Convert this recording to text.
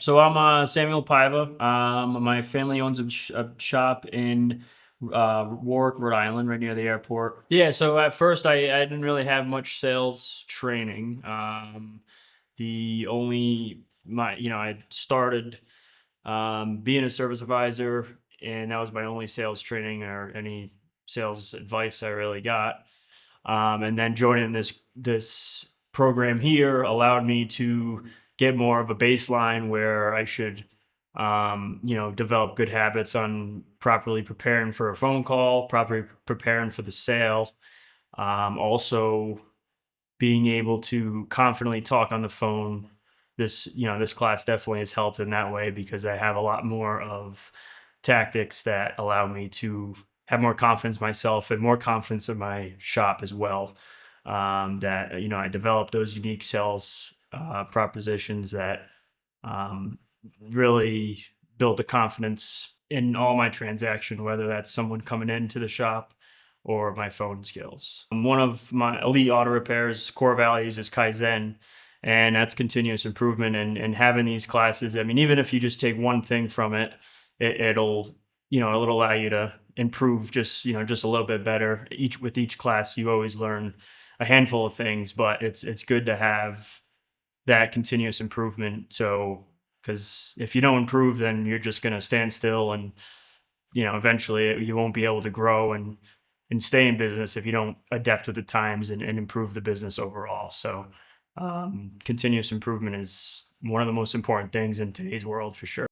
So I'm Samuel Paiva. My family owns a shop in Warwick, Rhode Island, right near the airport. Yeah. So at first, I didn't really have much sales training. The only my I started being a service advisor, and that was my only sales training or any sales advice I really got. And then joining this program here allowed me to get more of a baseline where I should develop good habits on properly preparing for a phone call, properly preparing for the sale, also being able to confidently talk on the phone. This class definitely has helped in that way because I have a lot more of tactics that allow me to have more confidence myself and more confidence in my shop as well. That I developed those unique sales propositions that um, really build the confidence in all my transaction, whether that's someone coming into the shop or my phone skills. One of my elite auto repairs core values is Kaizen, and that's continuous improvement. And having these classes, I mean, even if you just take one thing from it, it'll allow you to improve just a little bit better. Each class, you always learn a handful of things, but it's good to have that continuous improvement. So, because if you don't improve, then you're just going to stand still, and eventually you won't be able to grow and stay in business if you don't adapt with the times and improve the business overall. So, continuous improvement is one of the most important things in today's world for sure.